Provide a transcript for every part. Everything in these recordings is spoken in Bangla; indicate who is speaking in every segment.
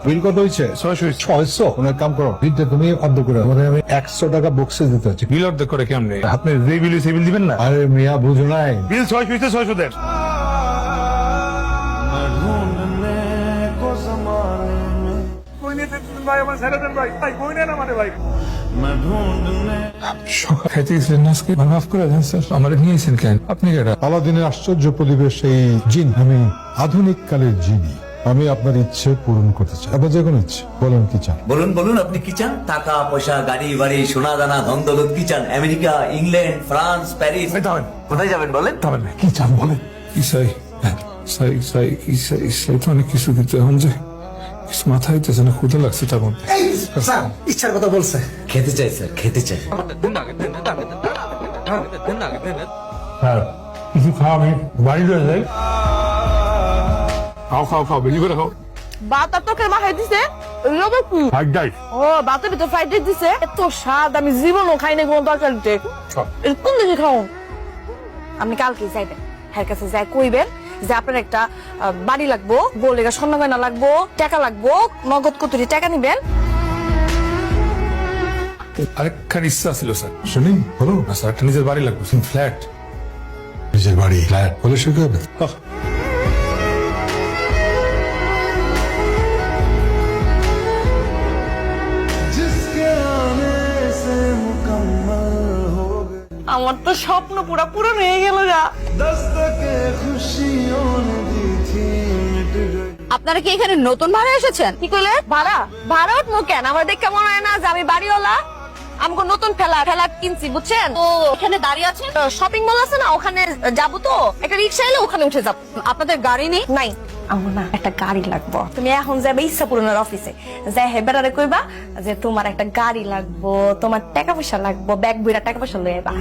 Speaker 1: বিল কত হয়েছে? 600। কোনো কাম করো, বিলটা তুমি অর্ধ করে মানে আমি 100 টাকা বক্সে দিতে হচ্ছে।
Speaker 2: বিল অর্ধেক করে কেমনে? আপনি যে বিল সে বিল দিবেন না?
Speaker 1: আরে মিয়া বুঝো নাই,
Speaker 2: বিল 600 হইছে 600 দেন। খাইতে গেছিলেন না আজকে? মাফ করে দেন স্যার, আমার নিয়েছেন কেন? আপনি কেটা?
Speaker 1: আলাদিনের আশ্চর্য পরিবেশ এই জিন, আমি আধুনিক কালের জিনি। আমি আপনার ইচ্ছে পূরণ করতে চাই। আপনার যে কোনো ইচ্ছে বলেন, কি চান?
Speaker 3: বলুন বলুন, আপনি কি চান? টাকা পয়সা, গাড়ি বাড়ি, সোনা দানা, ধন দৌলত কি চান? America, England, France, Paris? কোথায় যাবেন বলেন?
Speaker 1: কি চান বলেন?
Speaker 2: কি চাই? চাই তো অনেক কিছু, কিন্তু এখন যে কিছু মাথায় হইতেছে না, ক্ষুধা লাগছে তার মধ্যে।
Speaker 4: ইচ্ছার কথা বলছে।
Speaker 3: খেতে চাই স্যার, খেতে চাই।
Speaker 2: হ্যাঁ, কিছু খাও, আমি বাড়ি রয়ে যাই। খাও বেশি করে খাও।
Speaker 5: ভাত আর তোকে মাখাই দিছে।
Speaker 2: Fried rice.
Speaker 5: ও ভাতের ভিতর ফ্রাইড রাইস দিছে। এত স্বাদ আমি জীবনও খাই না কোনো তরকারিতে। কোন দিকে খাও? আপনি কালকে যাইবেন, হ্যার কাছে যাই কইবেন যে আপনার একটা বাড়ি লাগবো, গোলেগা স্বর্ণ গয়না লাগবো, টাকা লাগবো, নগদ কতটি টাকা নিবেন।
Speaker 2: আরেকখান ইচ্ছা ছিল স্যার।
Speaker 1: শুনি বলো।
Speaker 2: স্যার একটা নিজের বাড়ি লাগবে, ফ্ল্যাট।
Speaker 1: নিজের বাড়ি ফ্ল্যাট বলে শিখে হবে।
Speaker 5: আমার তো স্বপ্ন পুরা পূরণ হয়ে গেল যা। আপনারা কি এখানে নতুন ভাড়া এসেছেন? কি কইলে? ভাড়া উঠবো কেন? আমার দেখে মনে হয় না যে আমি বাড়িওয়ালা। আমাকে নতুন ফ্ল্যাট কিনছি, বুঝছেন তো? এখানে দাঁড়িয়ে আছে, শপিং মল আছে না, ওখানে যাবো তো, একটা রিক্সা এলে ওখানে উঠে যাবো। আপনাদের গাড়ি নেই? নাই। আমার না একটা গাড়ি লাগবো। তুমি এখন যাবে ইচ্ছা পূরণের অফিসে, যাই হেবেটারে কইবা যে তোমার একটা গাড়ি লাগবো, তোমার টাকা পয়সা লাগবো, ব্যাগ বইরা টাকা পয়সা লয়ে আইবা।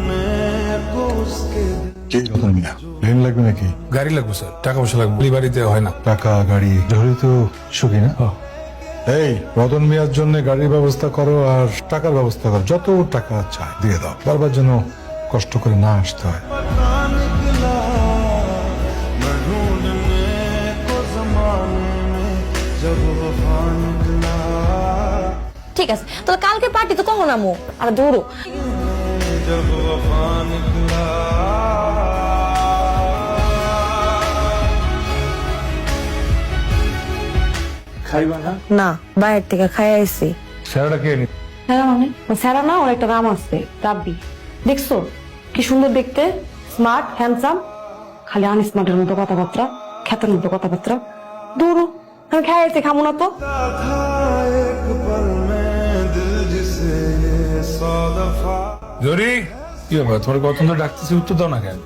Speaker 1: প্লেন লাগবে নাকি?
Speaker 2: গাড়ি লাগবে স্যার, টাকা পয়সা লাগবে, বাড়িতে হয় না।
Speaker 1: টাকা গাড়ি ধরে তো সুখী না। এই রতন মিয়ার জন্য গাড়ির ব্যবস্থা করো আর টাকার ব্যবস্থা করো, যত টাকা চাই দিয়ে দাও, বারবার যেন কষ্ট করে না আসতে হয়।
Speaker 5: ঠিক আছে, তো কালকে পার্টি তো কখন আমু? আর দৌড়ো।
Speaker 2: খাইবা না?
Speaker 5: না, বাইরের থেকে খাই আইছি।
Speaker 2: স্যারটা কে নি?
Speaker 5: স্যারা মানে? স্যারা না, ওর একটা নাম আছে, রাব্বি। দেখছো কি সুন্দর দেখতে, স্মার্ট হ্যান্ডসাম, খালি আনস্মার্টের মতো কথাবার্তা, খ্যাতের মতো কথাবার্তা। দৌড়ো, আমি খাই আইছি, খামো না তো।
Speaker 2: জরি, কি ব্যাপার? তোমার কত ডাকতেছি, উত্তর দাও না কেন?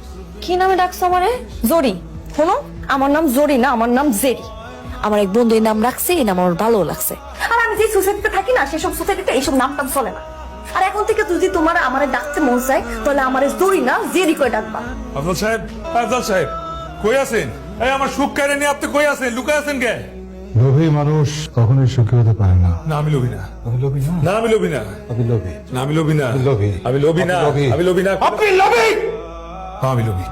Speaker 5: কি নামে ডাকছো আমারে? জরি। শোনো, আমার নাম জরি না, আমার নাম জেরি। আমার এক বন্ধু এই নাম রাখছে, এই নাম আমার ভালো লাগছে। আর আমি যে সোসাইটিতে থাকি না, সেসব সোসাইটিতে এইসব নাম টাম চলে না। আর এখন থেকে যদি তোমার আমারে ডাকতে মন চায়, তাহলে আমারে জরি না জেরি করে ডাকবা।
Speaker 2: আফজাল সাহেব কই আছেন? এই আমার সুখ কেড়ে নিয়ে আপনি কই আছেন? লুকায় আছেন কে?
Speaker 1: লোভী মানুষ কখনোই সুখী হতে পারে না।
Speaker 2: না আমি লোভী না।
Speaker 1: আমি লোভী না।
Speaker 2: না আমি লোভী না।
Speaker 1: আমি লোভী।
Speaker 2: না আমি লোভী না।
Speaker 1: লোভী।
Speaker 2: আমি লোভী না।
Speaker 1: আপনি লোভী।
Speaker 2: আমি লোভী না।
Speaker 1: আপনি লোভী।
Speaker 2: আমি লোভী।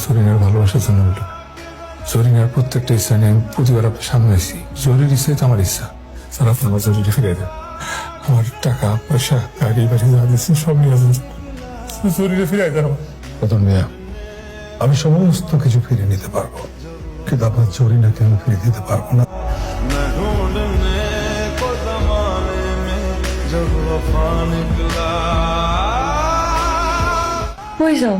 Speaker 2: জরিনার ভালোবাসার জন্য আমি লোভী। জরিনার প্রত্যেকটা ইচ্ছা নিয়ে আমি প্রতিবার আপনার সামনে আসি। জরির ইচ্ছাই তো আমার ইচ্ছা। স্যার আপনি আমার জরিটা ফিরিয়ে দেন। আমার টাকা পয়সা গাড়ি বাড়ি যা দিচ্ছেন সব নিয়ে আসবেন। জরিটা ফিরিয়ে দেন আমার।
Speaker 1: রতন মিয়া, আমি সমস্ত কিছু ফিরিয়ে নিতে পারবো, কিন্তু আপনার জরিনাকে আমি ফিরিয়ে দিতে পারবো না।
Speaker 5: কই যাও?